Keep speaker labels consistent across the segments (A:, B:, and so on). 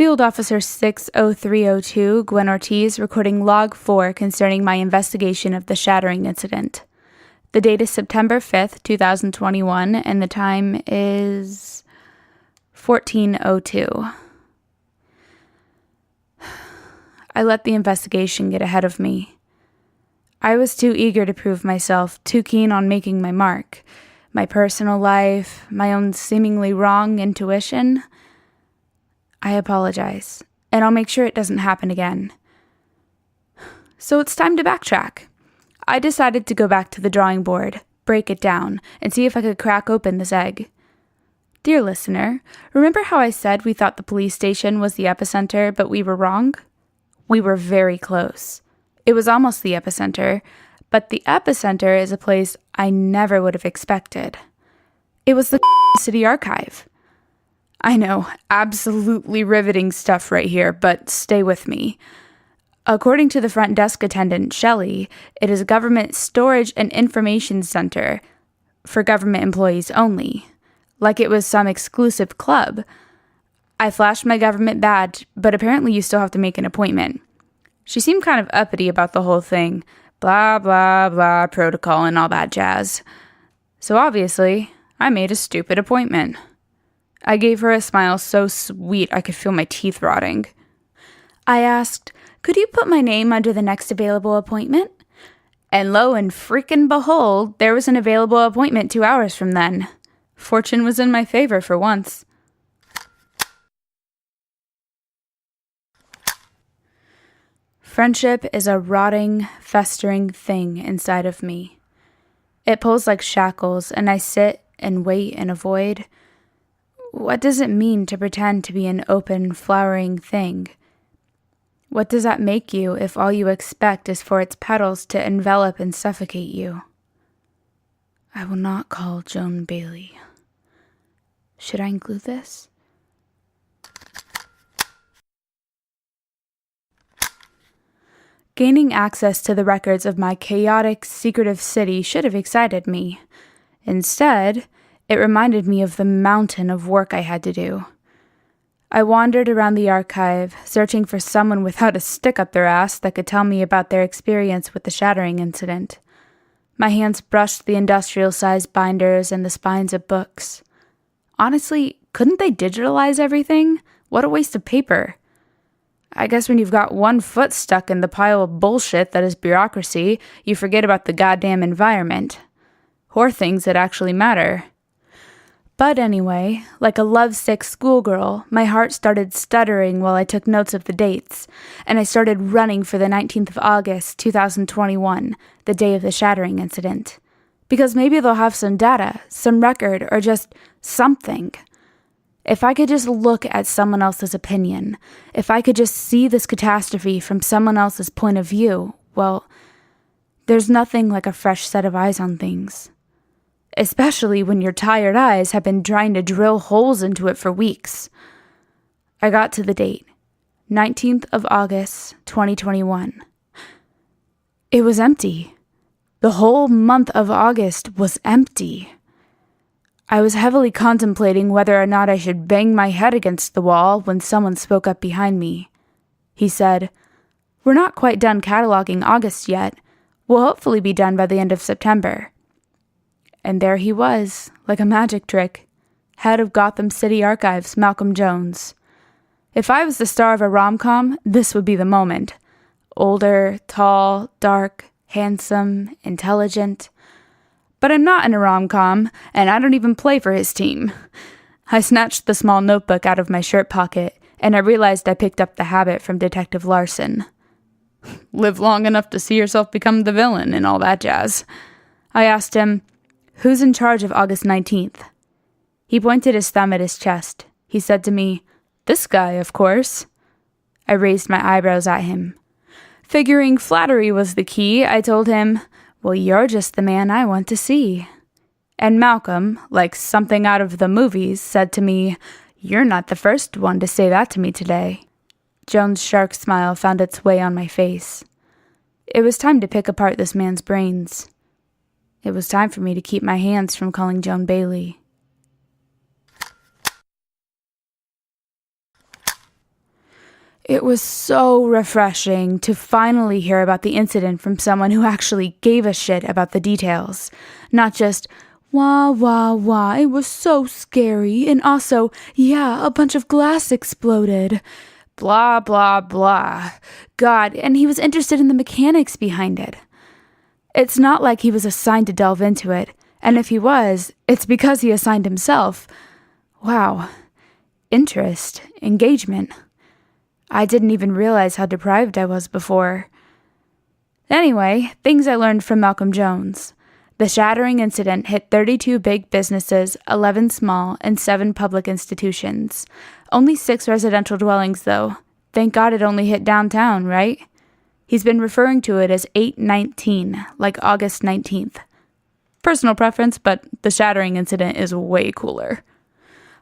A: Field Officer 60302, Gwen Ortiz, recording Log 4 concerning my investigation of the shattering incident. The date is September 5th, 2021, and the time is 14:02. I let the investigation get ahead of me. I was too eager to prove myself, too keen on making my mark. My personal life, my own seemingly wrong intuition. I apologize, and I'll make sure it doesn't happen again. So it's time to backtrack. I decided to go back to the drawing board, break it down, and see if I could crack open this egg. Dear listener, remember how I said we thought the police station was the epicenter, but we were wrong? We were very close. It was almost the epicenter, but the epicenter is a place I never would have expected. It was the city archive. I know, absolutely riveting stuff right here, but stay with me. According to the front desk attendant, Shelley, it is a government storage and information center for government employees only, like it was some exclusive club. I flashed my government badge, but apparently you still have to make an appointment. She seemed kind of uppity about the whole thing, blah, blah, blah, protocol and all that jazz. So obviously, I made a stupid appointment. I gave her a smile so sweet I could feel my teeth rotting. I asked, could you put my name under the next available appointment? And lo and freaking behold, there was an available appointment 2 hours from then. Fortune was in my favor for once. Friendship is a rotting, festering thing inside of me. It pulls like shackles, and I sit and wait and avoid. What does it mean to pretend to be an open, flowering thing? What does that make you if all you expect is for its petals to envelop and suffocate you? I will not call Joan Bailey. Should I include this? Gaining access to the records of my chaotic, secretive city should have excited me. Instead, it reminded me of the mountain of work I had to do. I wandered around the archive, searching for someone without a stick up their ass that could tell me about their experience with the shattering incident. My hands brushed the industrial-sized binders and the spines of books. Honestly, couldn't they digitalize everything? What a waste of paper. I guess when you've got one foot stuck in the pile of bullshit that is bureaucracy, you forget about the goddamn environment. Or things that actually matter. But anyway, like a lovesick schoolgirl, my heart started stuttering while I took notes of the dates, and I started running for the 19th of August, 2021, the day of the shattering incident. Because maybe they'll have some data, some record, or just something. If I could just look at someone else's opinion, if I could just see this catastrophe from someone else's point of view, well, there's nothing like a fresh set of eyes on things. Especially when your tired eyes have been trying to drill holes into it for weeks. I got to the date, 19th of August, 2021. It was empty. The whole month of August was empty. I was heavily contemplating whether or not I should bang my head against the wall when someone spoke up behind me. He said, "We're not quite done cataloging August yet. We'll hopefully be done by the end of September." And there he was, like a magic trick, head of Gotham City Archives, Malcolm Jones. If I was the star of a rom-com, this would be the moment. Older, tall, dark, handsome, intelligent. But I'm not in a rom-com, and I don't even play for his team. I snatched the small notebook out of my shirt pocket, and I realized I picked up the habit from Detective Larson. Live long enough to see yourself become the villain and all that jazz. I asked him, "Who's in charge of August 19th? He pointed his thumb at his chest. He said to me, "This guy, of course." I raised my eyebrows at him. Figuring flattery was the key, I told him, "Well, you're just the man I want to see." And Malcolm, like something out of the movies, said to me, "You're not the first one to say that to me today." Joan's shark smile found its way on my face. It was time to pick apart this man's brains. It was time for me to keep my hands from calling Joan Bailey. It was so refreshing to finally hear about the incident from someone who actually gave a shit about the details. Not just, wah, wah, wah, it was so scary, and also, yeah, a bunch of glass exploded. Blah, blah, blah. God, and he was interested in the mechanics behind it. It's not like he was assigned to delve into it, and if he was, it's because he assigned himself. Wow. Interest. Engagement. I didn't even realize how deprived I was before. Anyway, things I learned from Malcolm Jones. The shattering incident hit 32 big businesses, 11 small, and 7 public institutions. Only 6 residential dwellings, though. Thank God it only hit downtown, right? He's been referring to it as 8/19, like August 19th. Personal preference, but the shattering incident is way cooler.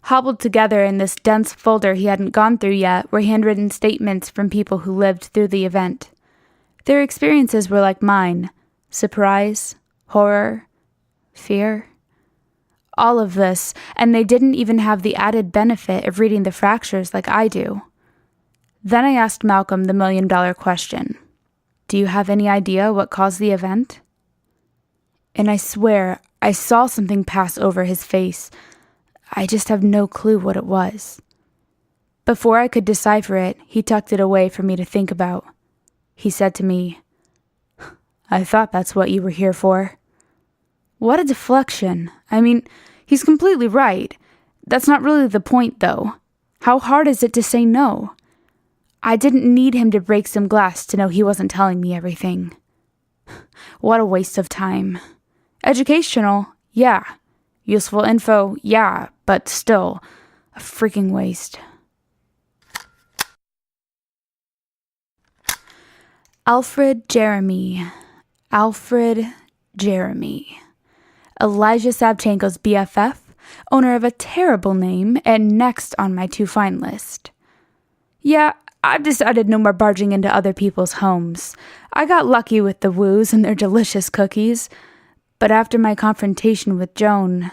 A: Hobbled together in this dense folder he hadn't gone through yet were handwritten statements from people who lived through the event. Their experiences were like mine. Surprise, horror, fear. All of this, and they didn't even have the added benefit of reading the fractures like I do. Then I asked Malcolm the million-dollar question. Do you have any idea what caused the event? And I swear, I saw something pass over his face. I just have no clue what it was. Before I could decipher it, he tucked it away for me to think about. He said to me, I thought that's what you were here for. What a deflection. I mean, he's completely right. That's not really the point, though. How hard is it to say no? I didn't need him to break some glass to know he wasn't telling me everything. What a waste of time. Educational, yeah. Useful info, yeah, but still, a freaking waste. Alfred Jeremy. Elijah Savchenko's BFF, owner of a terrible name, and next on my to find list. Yeah, I've decided no more barging into other people's homes. I got lucky with the woos and their delicious cookies. But after my confrontation with Joan...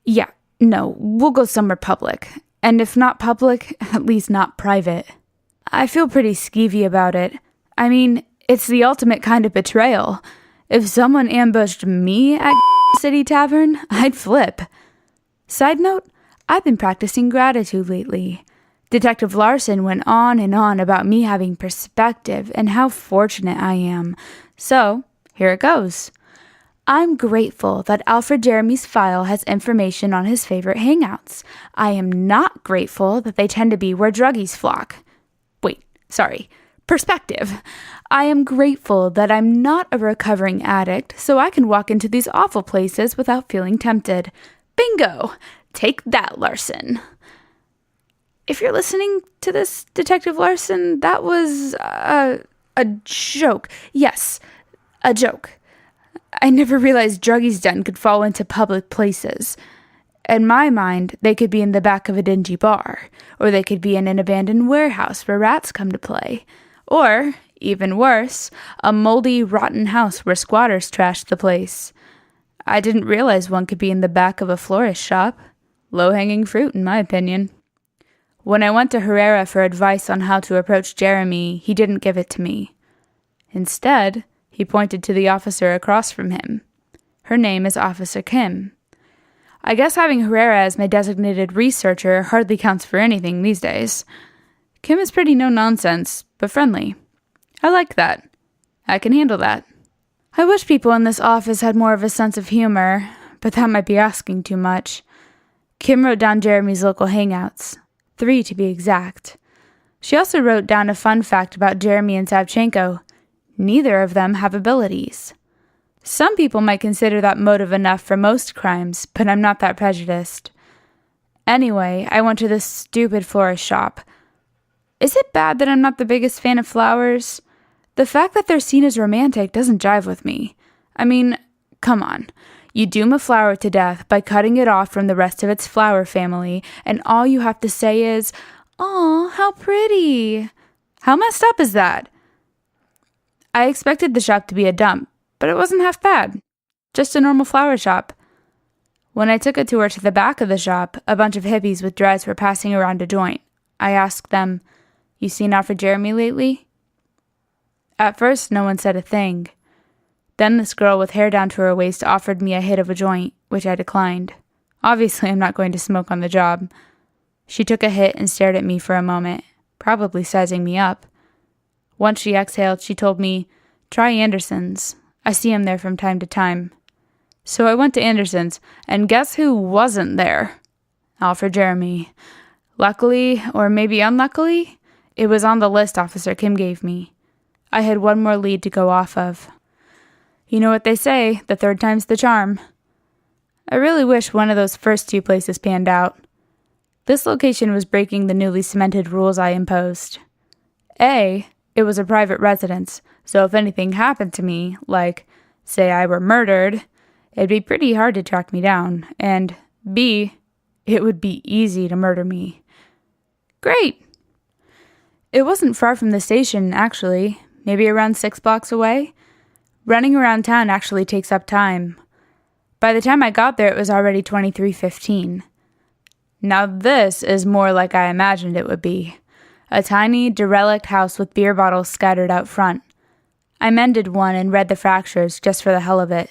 A: Yeah, no, we'll go somewhere public. And if not public, at least not private. I feel pretty skeevy about it. I mean, it's the ultimate kind of betrayal. If someone ambushed me at City Tavern, I'd flip. Side note, I've been practicing gratitude lately. Detective Larson went on and on about me having perspective and how fortunate I am. So, here it goes. I'm grateful that Alfred Jeremy's file has information on his favorite hangouts. I am not grateful that they tend to be where druggies flock. Perspective. I am grateful that I'm not a recovering addict, so I can walk into these awful places without feeling tempted. Bingo! Take that, Larson. If you're listening to this, Detective Larson, that was a joke. Yes, a joke. I never realized druggies' den could fall into public places. In my mind, they could be in the back of a dingy bar, or they could be in an abandoned warehouse where rats come to play, or, even worse, a moldy, rotten house where squatters trashed the place. I didn't realize one could be in the back of a florist shop. Low-hanging fruit, in my opinion. When I went to Herrera for advice on how to approach Jeremy, he didn't give it to me. Instead, he pointed to the officer across from him. Her name is Officer Kim. I guess having Herrera as my designated researcher hardly counts for anything these days. Kim is pretty no-nonsense, but friendly. I like that. I can handle that. I wish people in this office had more of a sense of humor, but that might be asking too much. Kim wrote down Jeremy's local hangouts. 3 to be exact. She also wrote down a fun fact about Jeremy and Savchenko. Neither of them have abilities. Some people might consider that motive enough for most crimes, but I'm not that prejudiced. Anyway, I went to this stupid florist shop. Is it bad that I'm not the biggest fan of flowers? The fact that they're seen as romantic doesn't jive with me. I mean, come on. You doom a flower to death by cutting it off from the rest of its flower family, and all you have to say is, "Aw, how pretty." How messed up is that? I expected the shop to be a dump, but it wasn't half bad. Just a normal flower shop. When I took a tour to the back of the shop, a bunch of hippies with dreads were passing around a joint. I asked them, You seen Alfred Jeremy lately?" At first, no one said a thing. Then this girl with hair down to her waist offered me a hit of a joint, which I declined. Obviously, I'm not going to smoke on the job. She took a hit and stared at me for a moment, probably sizing me up. Once she exhaled, she told me, "Try Anderson's. I see him there from time to time." So I went to Anderson's, and guess who wasn't there? Alfred Jeremy. Luckily, or maybe unluckily, it was on the list Officer Kim gave me. I had one more lead to go off of. You know what they say, the third time's the charm. I really wish one of those first two places panned out. This location was breaking the newly cemented rules I imposed. A, it was a private residence, so if anything happened to me, like, say I were murdered, it'd be pretty hard to track me down, and B, it would be easy to murder me. Great! It wasn't far from the station, actually, maybe around 6 blocks away. Running around town actually takes up time. By the time I got there, it was already 23:15. Now this is more like I imagined it would be. A tiny, derelict house with beer bottles scattered out front. I mended one and read the fractures just for the hell of it.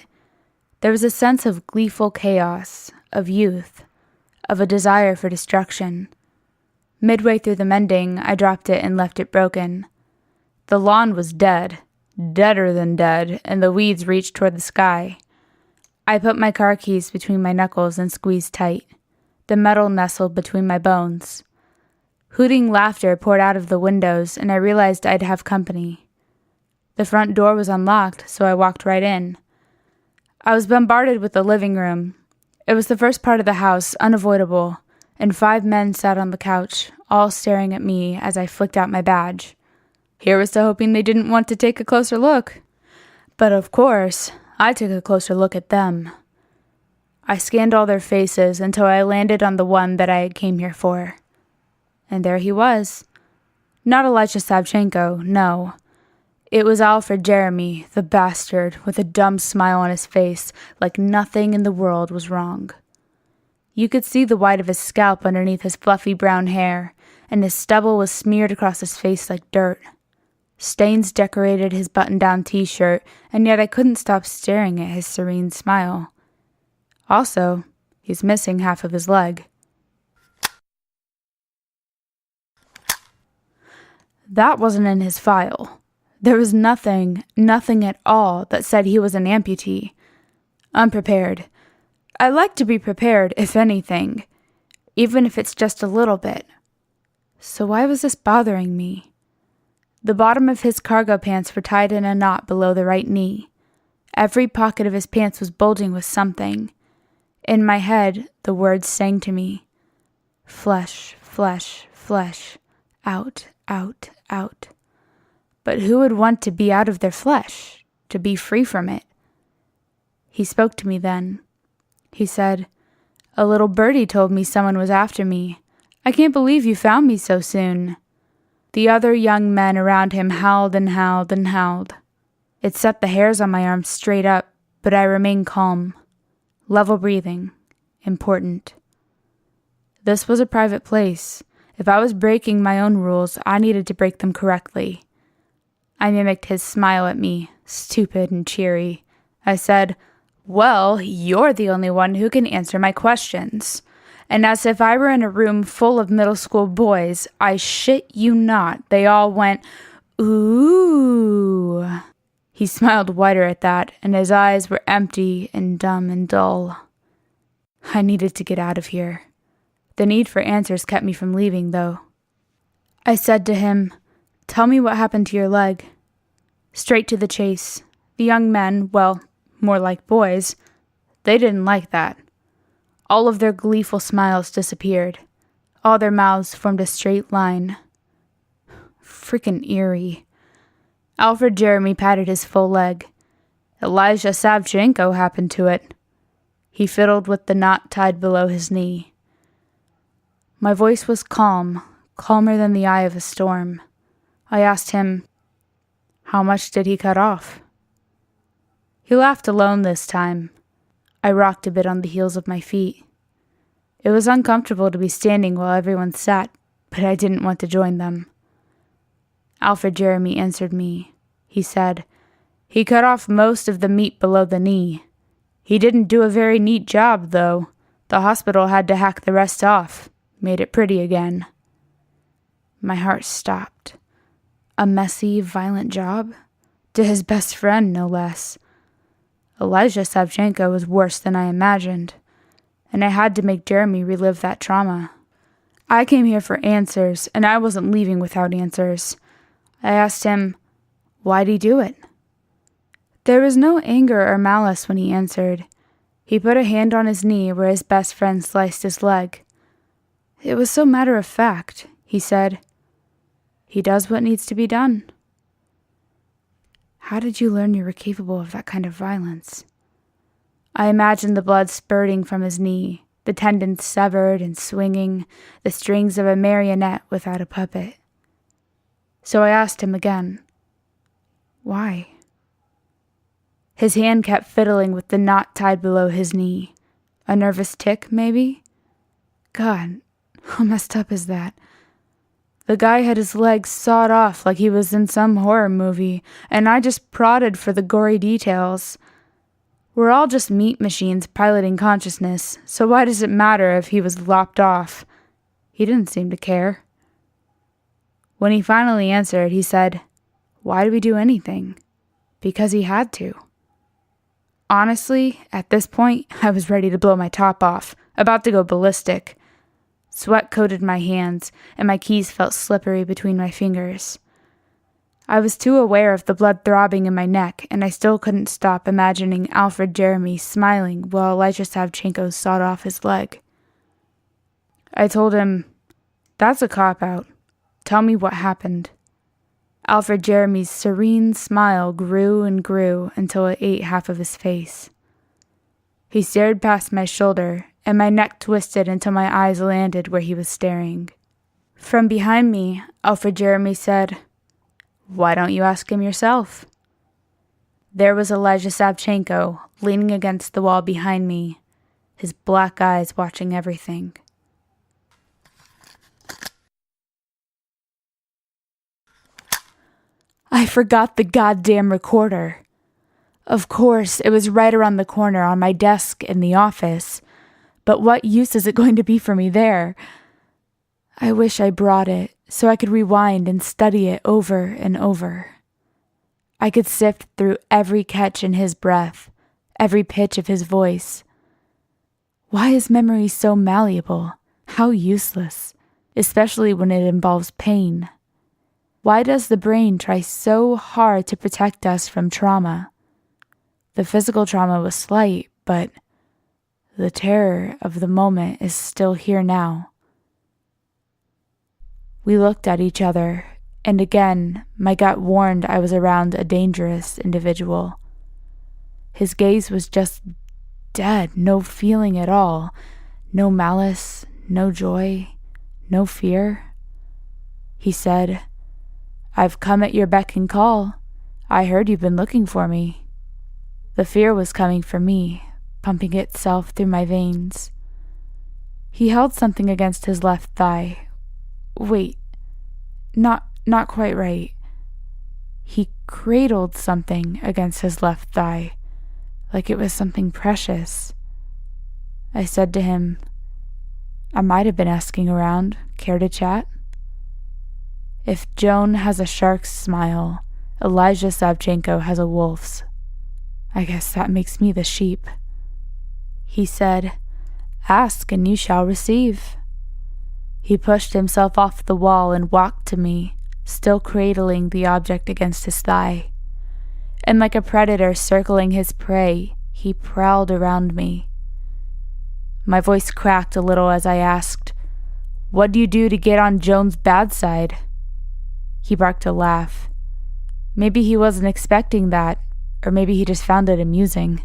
A: There was a sense of gleeful chaos, of youth, of a desire for destruction. Midway through the mending, I dropped it and left it broken. The lawn was dead, deader than dead, and the weeds reached toward the sky. I put my car keys between my knuckles and squeezed tight. The metal nestled between my bones. Hooting laughter poured out of the windows, and I realized I'd have company. The front door was unlocked, so I walked right in. I was bombarded with the living room. It was the first part of the house, unavoidable, and 5 men sat on the couch, all staring at me as I flicked out my badge. Here was to hoping they didn't want to take a closer look. But of course, I took a closer look at them. I scanned all their faces until I landed on the one that I came here for. And there he was. Not Elijah Savchenko, no. It was Alfred Jeremy, the bastard, with a dumb smile on his face, like nothing in the world was wrong. You could see the white of his scalp underneath his fluffy brown hair, and his stubble was smeared across his face like dirt. Stains decorated his button-down t-shirt, and yet I couldn't stop staring at his serene smile. Also, he's missing half of his leg. That wasn't in his file. There was nothing at all that said he was an amputee. Unprepared. I like to be prepared, if anything, even if it's just a little bit. So why was this bothering me? The bottom of his cargo pants were tied in a knot below the right knee. Every pocket of his pants was bulging with something. In my head, the words sang to me. Flesh, flesh, flesh. Out, out, out. But who would want to be out of their flesh, to be free from it? He spoke to me then. He said, "A little birdie told me someone was after me. I can't believe you found me so soon." The other young men around him howled and howled and howled. It set the hairs on my arms straight up, but I remained calm. Level breathing. Important. This was a private place. If I was breaking my own rules, I needed to break them correctly. I mimicked his smile at me, stupid and cheery. I said, "Well, you're the only one who can answer my questions." And as if I were in a room full of middle school boys, I shit you not, they all went, "Ooh." He smiled wider at that, and his eyes were empty and dumb and dull. I needed to get out of here. The need for answers kept me from leaving, though. I said to him, "Tell me what happened to your leg." Straight to the chase. The young men, well, more like boys, they didn't like that. All of their gleeful smiles disappeared. All their mouths formed a straight line. Frickin' eerie. Alfred Jeremy patted his full leg. Elijah Savchenko happened to it. He fiddled with the knot tied below his knee. My voice was calm, calmer than the eye of a storm. I asked him, "How much did he cut off?" He laughed alone this time. I rocked a bit on the heels of my feet. It was uncomfortable to be standing while everyone sat, but I didn't want to join them. Alfred Jeremy answered me. He said, "He cut off most of the meat below the knee. He didn't do a very neat job, though. The hospital had to hack the rest off. Made it pretty again." My heart stopped. A messy, violent job? To his best friend, no less. Elijah Savchenko was worse than I imagined, and I had to make Jeremy relive that trauma. I came here for answers, and I wasn't leaving without answers. I asked him, why'd he do it? There was no anger or malice when he answered. He put a hand on his knee where his best friend sliced his leg. It was so matter-of-fact. He said, "He does what needs to be done." How did you learn you were capable of that kind of violence? I imagined the blood spurting from his knee, the tendons severed and swinging, the strings of a marionette without a puppet. So I asked him again, why? His hand kept fiddling with the knot tied below his knee. A nervous tic, maybe? God, how messed up is that? The guy had his legs sawed off like he was in some horror movie, and I just prodded for the gory details. We're all just meat machines piloting consciousness, so why does it matter if he was lopped off? He didn't seem to care. When he finally answered, he said, "Why do we do anything?" Because he had to. Honestly, at this point, I was ready to blow my top off, about to go ballistic. Sweat coated my hands, and my keys felt slippery between my fingers. I was too aware of the blood throbbing in my neck, and I still couldn't stop imagining Alfred Jeremy smiling while Elijah Savchenko sawed off his leg. I told him, "That's a cop-out. Tell me what happened." Alfred Jeremy's serene smile grew and grew until it ate half of his face. He stared past my shoulder, and my neck twisted until my eyes landed where he was staring. From behind me, Alfred Jeremy said, "Why don't you ask him yourself?" There was Elijah Savchenko leaning against the wall behind me, his black eyes watching everything. I forgot the goddamn recorder. Of course, it was right around the corner on my desk in the office, but what use is it going to be for me there? I wish I brought it so I could rewind and study it over and over. I could sift through every catch in his breath, every pitch of his voice. Why is memory so malleable? How useless, especially when it involves pain. Why does the brain try so hard to protect us from trauma? The physical trauma was slight, but the terror of the moment is still here now. We looked at each other, and again, my gut warned I was around a dangerous individual. His gaze was just dead, no feeling at all, no malice, no joy, no fear. He said, "I've come at your beck and call. I heard you've been looking for me." The fear was coming for me, pumping itself through my veins. He held something against his left thigh. Wait, not quite right. He cradled something against his left thigh, like it was something precious. I said to him, "I might have been asking around. Care to chat?" If Joan has a shark's smile, Elijah Savchenko has a wolf's. I guess that makes me the sheep. He said, "Ask and you shall receive." He pushed himself off the wall and walked to me, still cradling the object against his thigh. And like a predator circling his prey, he prowled around me. My voice cracked a little as I asked, "What do you do to get on Joan's bad side?" He barked a laugh. Maybe he wasn't expecting that, or maybe he just found it amusing.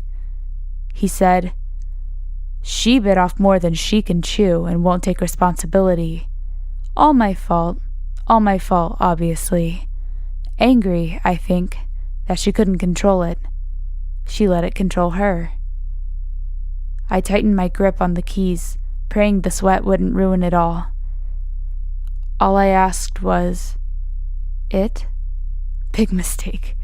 A: He said, "She bit off more than she can chew and won't take responsibility. All my fault, obviously. Angry, I think, that she couldn't control it. She let it control her." I tightened my grip on the keys, praying the sweat wouldn't ruin it all. All I asked was, It? Big mistake.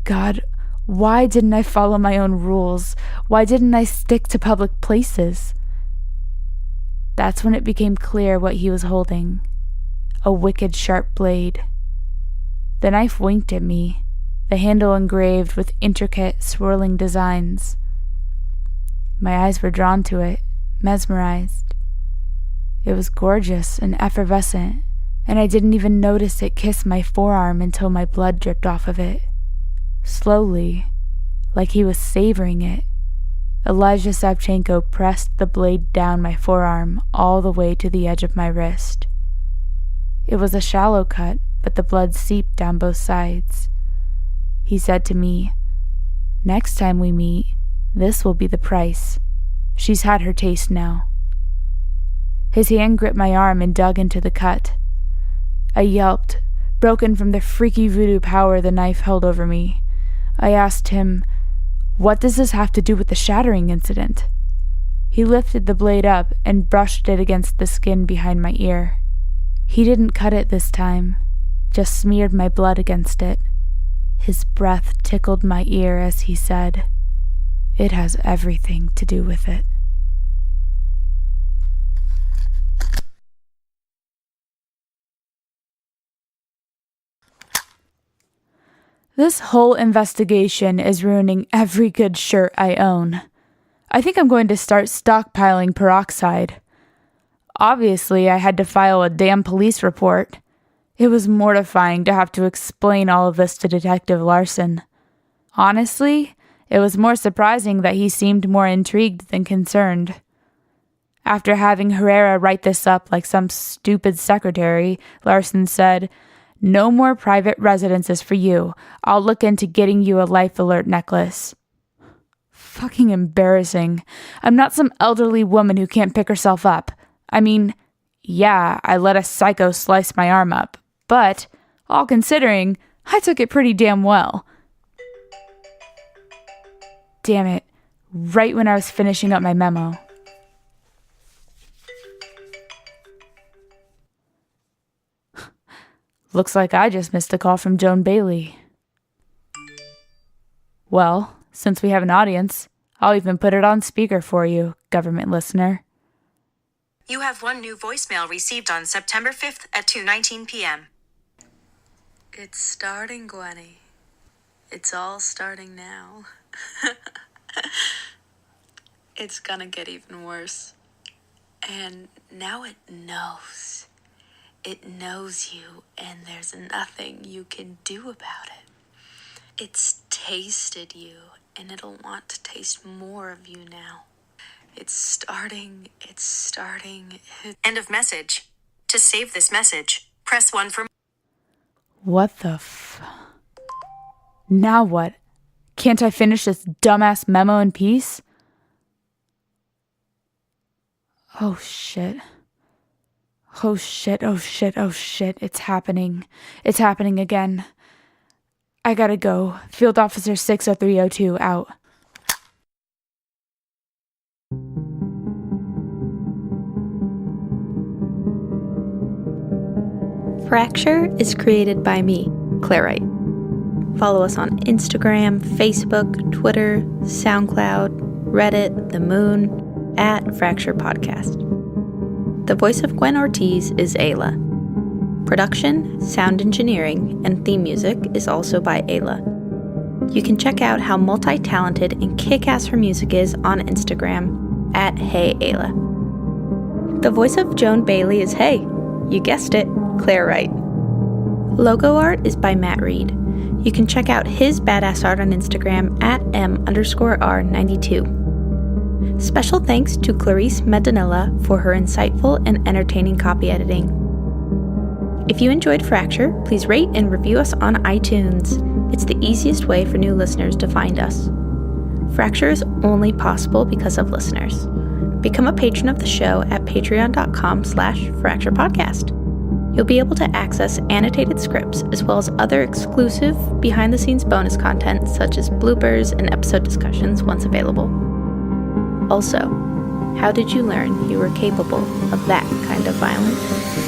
A: God, why didn't I follow my own rules? Why didn't I stick to public places? That's when it became clear what he was holding. A wicked sharp blade. The knife winked at me, the handle engraved with intricate, swirling designs. My eyes were drawn to it, mesmerized. It was gorgeous and effervescent, and I didn't even notice it kiss my forearm until my blood dripped off of it. Slowly, like he was savoring it, Elijah Savchenko pressed the blade down my forearm all the way to the edge of my wrist. It was a shallow cut, but the blood seeped down both sides. He said to me, "Next time we meet, this will be the price. She's had her taste now." His hand gripped my arm and dug into the cut. I yelped, broken from the freaky voodoo power the knife held over me. I asked him, "What does this have to do with the shattering incident?" He lifted the blade up and brushed it against the skin behind my ear. He didn't cut it this time, just smeared my blood against it. His breath tickled my ear as he said, "It has everything to do with it." This whole investigation is ruining every good shirt I own. I think I'm going to start stockpiling peroxide. Obviously, I had to file a damn police report. It was mortifying to have to explain all of this to Detective Larson. Honestly, it was more surprising that he seemed more intrigued than concerned. After having Herrera write this up like some stupid secretary, Larson said, "No more private residences for you. I'll look into getting you a life alert necklace." Fucking embarrassing. I'm not some elderly woman who can't pick herself up. I mean, yeah, I let a psycho slice my arm up, but, all considering, I took it pretty damn well. Damn it, right when I was finishing up my memo. Looks like I just missed a call from Joan Bailey. Well, since we have an audience, I'll even put it on speaker for you, government listener.
B: You have one new voicemail received on September 5th at 2:19 p.m.
C: It's starting, Gwenny. It's all starting now. It's gonna get even worse. And now it knows. It knows you, and there's nothing you can do about it. It's tasted you, and it'll want to taste more of you now. It's starting.
B: End of message. To save this message, press 1 for...
A: What the Now what? Can't I finish this dumbass memo in peace? Oh shit. Oh shit. It's happening. It's happening again. I gotta go. Field Officer 60302 out.
D: Fracture is created by me, Claire Wright. Follow us on Instagram, Facebook, Twitter, SoundCloud, Reddit, The Moon, at Fracture Podcast. The voice of Gwen Ortiz is Aela. Production, sound engineering, and theme music is also by Aela. You can check out how multi-talented and kick-ass her music is on Instagram at HeyAela. The voice of Joan Bailey is you guessed it, Claire Wright. Logo art is by Matt Reid. You can check out his badass art on Instagram at M_R92. Special thanks to Klarize Medenilla for her insightful and entertaining copy editing. If you enjoyed Fracture, please rate and review us on iTunes. It's the easiest way for new listeners to find us. Fracture is only possible because of listeners. Become a patron of the show at patreon.com/fracturepodcast. You'll be able to access annotated scripts as well as other exclusive behind-the-scenes bonus content such as bloopers and episode discussions once available. Also, how did you learn you were capable of that kind of violence?